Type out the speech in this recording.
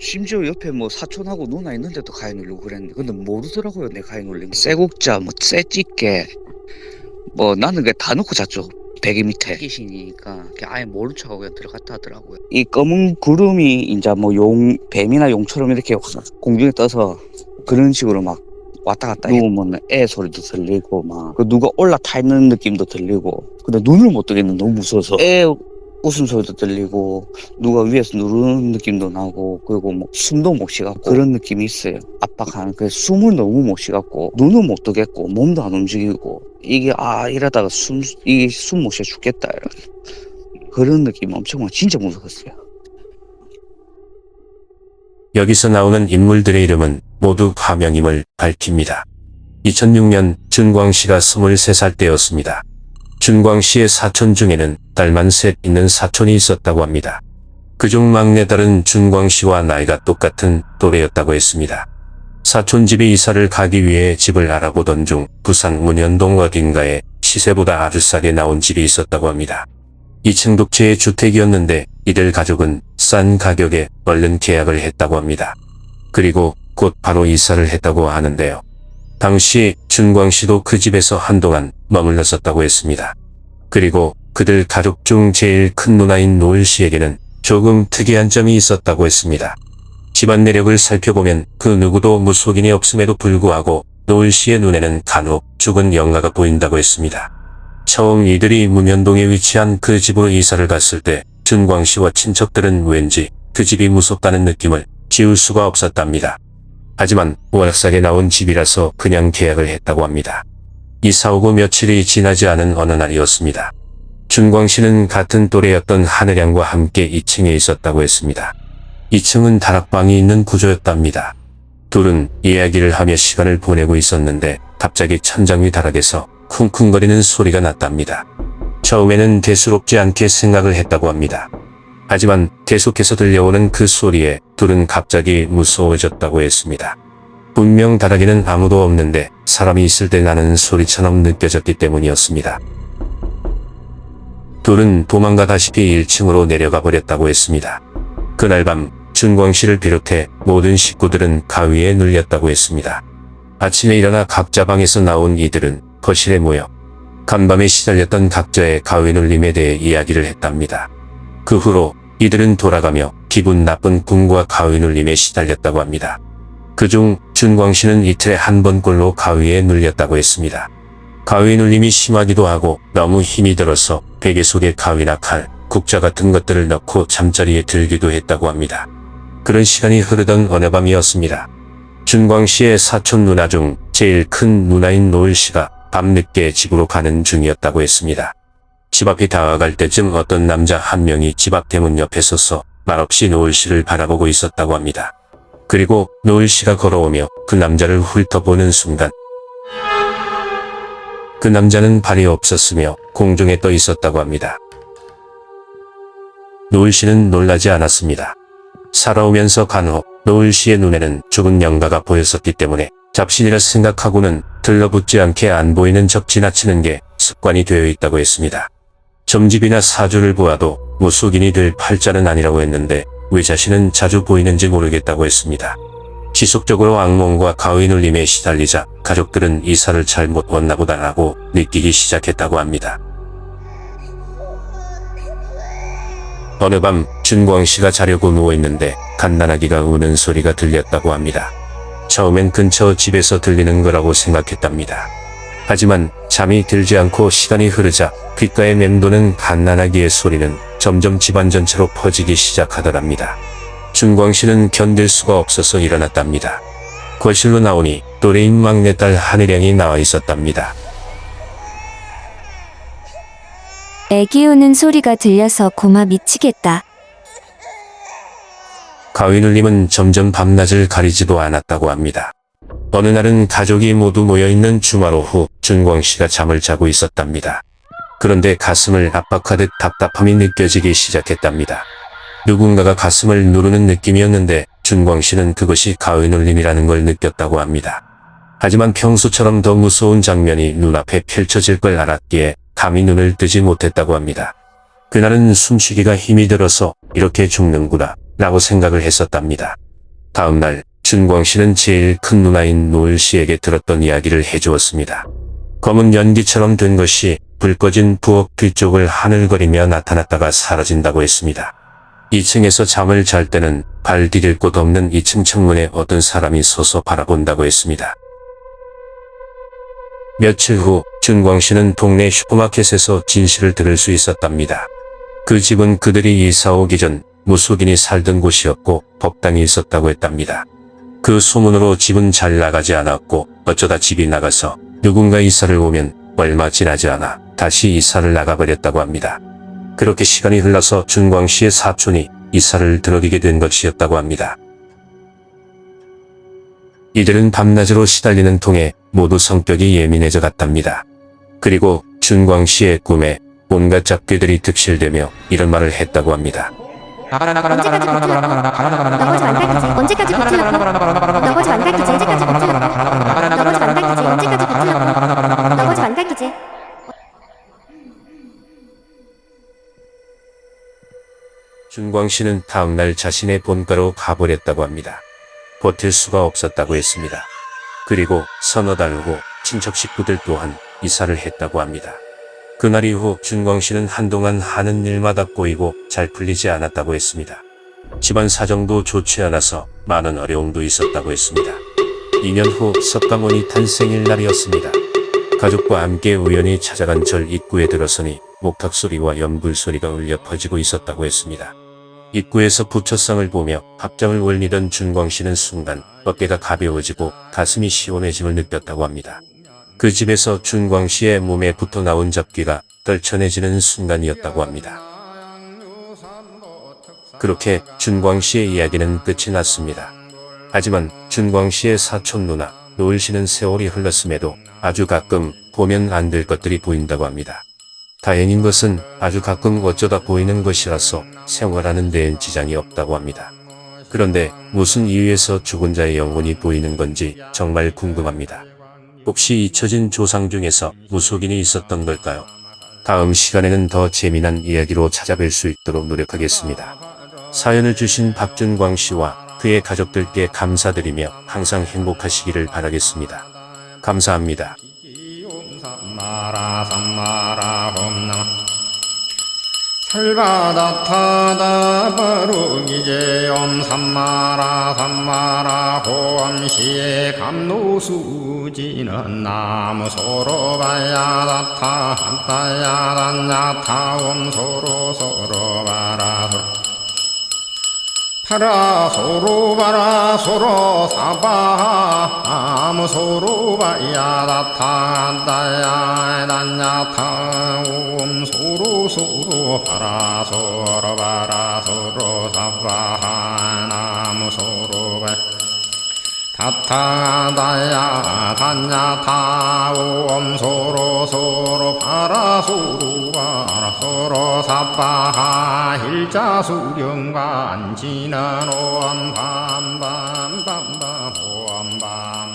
심지어 옆에 뭐 사촌하고 누나 있는데도 가위 누르고 그랬는데 근데 모르더라고요. 내 가위 눌린 거. 쇠국자 뭐 쇠집게 뭐 나는 그냥 다 넣고 잤죠. 베개 밑에. 귀신이니까 아예 모른 척하고 그냥 들어갔다 하더라고요. 이 검은 구름이 이제 뭐 뱀이나 용처럼 이렇게 공중에 떠서 그런 식으로 막 왔다 갔다 누우면 애 소리도 들리고 막 누가 올라타 있는 느낌도 들리고 근데 눈을 못 뜨겠는 너무 무서워서 애 웃음소리도 들리고 누가 위에서 누르는 느낌도 나고 그리고 뭐 숨도 못 쉬갖고 그런 느낌이 있어요. 압박하는 그 숨을 너무 못 쉬갖고 눈은 못 뜨겠고 몸도 안 움직이고 이게 이러다가 숨 못 쉬어 죽겠다 이런 그런 느낌 엄청 진짜 무서웠어요. 여기서 나오는 인물들의 이름은 모두 가명임을 밝힙니다. 2006년 준광씨가 23살 때였습니다. 준광씨의 사촌 중에는 딸만 셋 있는 사촌이 있었다고 합니다. 그중 막내딸은 준광씨와 나이가 똑같은 또래였다고 했습니다. 사촌 집에 이사를 가기 위해 집을 알아보던 중 부산 문현동 어딘가에 시세보다 아주 싸게 나온 집이 있었다고 합니다. 2층 독채의 주택이었는데 이들 가족은 싼 가격에 얼른 계약을 했다고 합니다. 그리고 곧 바로 이사를 했다고 하는데요. 당시 준광씨도 그 집에서 한동안 머물렀었다고 했습니다. 그리고 그들 가족 중 제일 큰 누나인 노을씨에게는 조금 특이한 점이 있었다고 했습니다. 집안 내력을 살펴보면 그 누구도 무속인이 없음에도 불구하고 노을씨의 눈에는 간혹 죽은 영가가 보인다고 했습니다. 처음 이들이 문현동에 위치한 그 집으로 이사를 갔을 때 준광씨와 친척들은 왠지 그 집이 무섭다는 느낌을 지울 수가 없었답니다. 하지만 워낙 싸게 나온 집이라서 그냥 계약을 했다고 합니다. 이사 오고 며칠이 지나지 않은 어느 날이었습니다. 준광씨는 같은 또래였던 하늘양과 함께 2층에 있었다고 했습니다. 2층은 다락방이 있는 구조였답니다. 둘은 이야기를 하며 시간을 보내고 있었는데 갑자기 천장 위 다락에서 쿵쿵거리는 소리가 났답니다. 처음에는 대수롭지 않게 생각을 했다고 합니다. 하지만 계속해서 들려오는 그 소리에 둘은 갑자기 무서워졌다고 했습니다. 분명 다락에는 아무도 없는데 사람이 있을 때 나는 소리처럼 느껴졌기 때문이었습니다. 둘은 도망가다시피 1층으로 내려가 버렸다고 했습니다. 그날 밤 준광씨를 비롯해 모든 식구들은 가위에 눌렸다고 했습니다. 아침에 일어나 각자 방에서 나온 이들은 거실에 모여 간밤에 시달렸던 각자의 가위 눌림에 대해 이야기를 했답니다. 그 후로 이들은 돌아가며 기분 나쁜 꿈과 가위 눌림에 시달렸다고 합니다. 그중 준광씨는 이틀에 한 번꼴로 가위에 눌렸다고 했습니다. 가위 눌림이 심하기도 하고 너무 힘이 들어서 베개 속에 가위나 칼, 국자 같은 것들을 넣고 잠자리에 들기도 했다고 합니다. 그런 시간이 흐르던 어느 밤이었습니다. 준광씨의 사촌 누나 중 제일 큰 누나인 노을씨가 밤늦게 집으로 가는 중이었다고 했습니다. 집 앞에 다가갈 때쯤 어떤 남자 한 명이 집 앞 대문 옆에 서서 말없이 노을씨를 바라보고 있었다고 합니다. 그리고 노을씨가 걸어오며 그 남자를 훑어보는 순간 그 남자는 발이 없었으며 공중에 떠 있었다고 합니다. 노을씨는 놀라지 않았습니다. 살아오면서 간혹 노을씨의 눈에는 죽은 영가가 보였었기 때문에 잡신이라 생각하고는 들러붙지 않게 안 보이는 척 지나치는 게 습관이 되어 있다고 했습니다. 점집이나 사주를 보아도 무속인이 될 팔자는 아니라고 했는데 왜 자신은 자주 보이는지 모르겠다고 했습니다. 지속적으로 악몽과 가위 눌림에 시달리자 가족들은 이사를 잘못 왔나 보다라고 느끼기 시작했다고 합니다. 어느 밤 준광씨가 자려고 누워있는데 갓난아기가 우는 소리가 들렸다고 합니다. 처음엔 근처 집에서 들리는 거라고 생각했답니다. 하지만 잠이 들지 않고 시간이 흐르자 귓가에 맴도는 갓난아기의 소리는 점점 집안 전체로 퍼지기 시작하더랍니다. 준광씨는 견딜 수가 없어서 일어났답니다. 거실로 나오니 또래인 막내딸 하늘양이 나와 있었답니다. 애기 우는 소리가 들려서 고마 미치겠다. 가위 눌림은 점점 밤낮을 가리지도 않았다고 합니다. 어느 날은 가족이 모두 모여있는 주말 오후 준광씨가 잠을 자고 있었답니다. 그런데 가슴을 압박하듯 답답함이 느껴지기 시작했답니다. 누군가가 가슴을 누르는 느낌이었는데 준광씨는 그것이 가위 눌림이라는 걸 느꼈다고 합니다. 하지만 평소처럼 더 무서운 장면이 눈앞에 펼쳐질 걸 알았기에 감히 눈을 뜨지 못했다고 합니다. 그날은 숨쉬기가 힘이 들어서 이렇게 죽는구나 라고 생각을 했었답니다. 다음날 준광 씨는 제일 큰 누나인 노을 씨에게 들었던 이야기를 해주었습니다. 검은 연기처럼 된 것이 불 꺼진 부엌 뒤쪽을 하늘거리며 나타났다가 사라진다고 했습니다. 2층에서 잠을 잘 때는 발 디딜 곳 없는 2층 창문에 어떤 사람이 서서 바라본다고 했습니다. 며칠 후 준광 씨는 동네 슈퍼마켓에서 진실을 들을 수 있었답니다. 그 집은 그들이 이사 오기 전 무속인이 살던 곳이었고 법당이 있었다고 했답니다. 그 소문으로 집은 잘 나가지 않았고 어쩌다 집이 나가서 누군가 이사를 오면 얼마 지나지 않아 다시 이사를 나가버렸다고 합니다. 그렇게 시간이 흘러서 준광 씨의 사촌이 이사를 들어리게 된 것이었다고 합니다. 이들은 밤낮으로 시달리는 통에 모두 성격이 예민해져 갔답니다. 그리고 준광 씨의 꿈에 온갖 잡귀들이 득실되며 이런 말을 했다고 합니다. 언제까지 버틸라고? 언제까지 버틸라고? 너 거지 안 갈기지? 언제까지 버틸라고? 너 거지 안 갈기지? 언제까지 버틸라고? 너 거지 안 갈기지? 준광 씨는 다음날 자신의 본가로 가버렸다고 합니다. 버틸 수가 없었다고 했습니다. 그리고 서너 달 후 친척 식구들 또한 이사를 했다고 합니다. 그날 이후 준광 씨는 한동안 하는 일마다 꼬이고 잘 풀리지 않았다고 했습니다. 집안 사정도 좋지 않아서 많은 어려움도 있었다고 했습니다. 2년 후 석가모니 탄생일 날이었습니다. 가족과 함께 우연히 찾아간 절 입구에 들어서니 목탁 소리와 연불 소리가 울려 퍼지고 있었다고 했습니다. 입구에서 부처상을 보며 합장을 올리던 준광 씨는 순간 어깨가 가벼워지고 가슴이 시원해짐을 느꼈다고 합니다. 그 집에서 준광 씨의 몸에 붙어 나온 잡귀가 떨쳐내지는 순간이었다고 합니다. 그렇게 준광 씨의 이야기는 끝이 났습니다. 하지만 준광 씨의 사촌 누나 노을 씨는 세월이 흘렀음에도 아주 가끔 보면 안 될 것들이 보인다고 합니다. 다행인 것은 아주 가끔 어쩌다 보이는 것이라서 생활하는 데엔 지장이 없다고 합니다. 그런데 무슨 이유에서 죽은 자의 영혼이 보이는 건지 정말 궁금합니다. 혹시 잊혀진 조상 중에서 무속인이 있었던 걸까요? 다음 시간에는 더 재미난 이야기로 찾아뵐 수 있도록 노력하겠습니다. 사연을 주신 박준광 씨와 그의 가족들께 감사드리며 항상 행복하시기를 바라겠습니다. 감사합니다. 설바다타다 바루기제 엄삼마라 삼마라 호암시에 감노수지는 나무소로바야다타 한타야단야타 옴소로소로바라소 파라소로바라 소로사바 아무소로바야다타 한타야단야타 옴소로소로 파라소로바라 소로사바 나무소로바 타타다야 단야타 옴소로소로 파라소로바라 소로사바 일자수령관 지난 오암밤밤밤밤 오암밤